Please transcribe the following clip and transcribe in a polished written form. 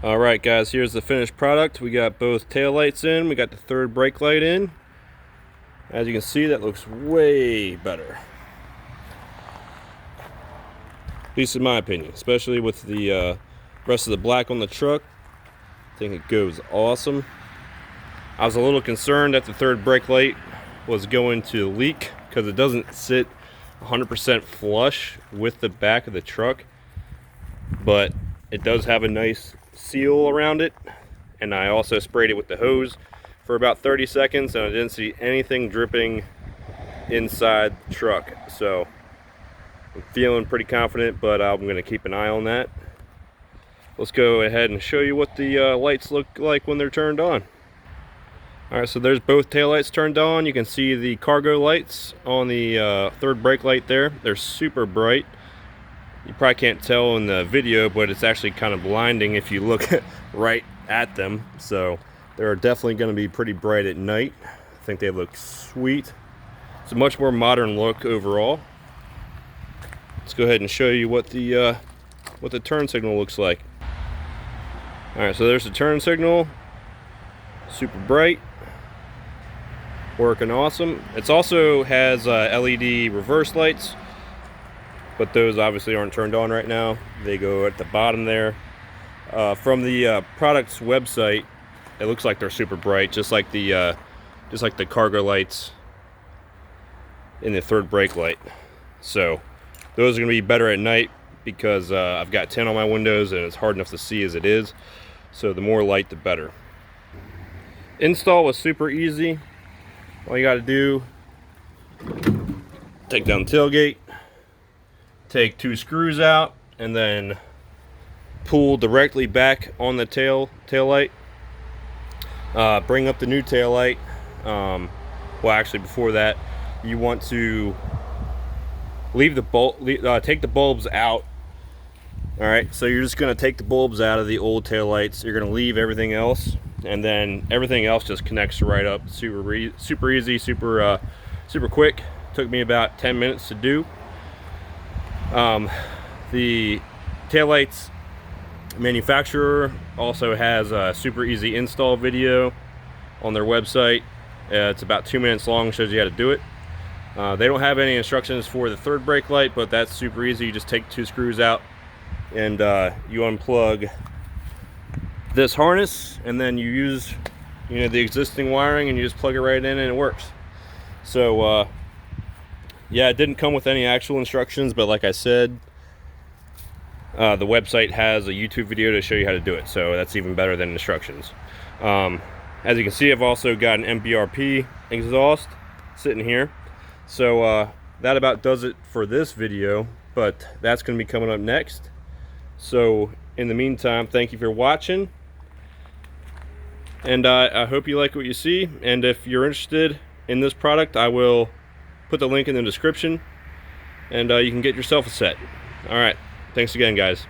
Alright guys, here's the finished product. We got both tail lights in, we got the third brake light in. As you can see, that looks way better. At least in my opinion, especially with the rest of the black on the truck. I think it goes awesome. I was a little concerned that the third brake light was going to leak because it doesn't sit 100% flush with the back of the truck, but it does have a nice seal around it. And I also sprayed it with the hose for about 30 seconds and I didn't see anything dripping inside the truck. So I'm feeling pretty confident, but I'm going to keep an eye on that. Let's go ahead and show you what the lights look like when they're turned on. Alright, so there's both tail lights turned on. You can see the cargo lights on the third brake light there. They're super bright. You probably can't tell in the video, but it's actually kind of blinding if you look right at them. So they're definitely going to be pretty bright at night. I think they look sweet. It's a much more modern look overall. Let's go ahead and show you what the turn signal looks like. Alright, so there's the turn signal. Super bright. Working awesome. It also has LED reverse lights, but those obviously aren't turned on right now. They go at the bottom there. From the product's website, it looks like they're super bright, just like the cargo lights in the third brake light. So those are going to be better at night because I've got 10 on my windows and it's hard enough to see as it is. So the more light, the better. Install was super easy. All you got to do, take down the tailgate, take 2 screws out, and then pull directly back on the tail light. Bring up the new tail light. Well, actually, before that, you want to leave the take the bulbs out. All right, so you're just going to take the bulbs out of the old tail lights. You're going to leave everything else, and then everything else just connects right up. Super easy, super quick. Took me about 10 minutes to do. The taillights manufacturer also has a super easy install video on their website. It's about 2 minutes long, shows you how to do it. They don't have any instructions for the third brake light, but that's super easy. You just take 2 screws out and you unplug this harness, and then you use the existing wiring and you just plug it right in and it works. So yeah, it didn't come with any actual instructions, but like I said, the website has a YouTube video to show you how to do it, so that's even better than instructions. As you can see, I've also got an MBRP exhaust sitting here. So that about does it for this video, but that's going to be coming up next. So in the meantime, thank you for watching, and I hope you like what you see. And if you're interested in this product, I will put the link in the description, and you can get yourself a set. All right, thanks again, guys.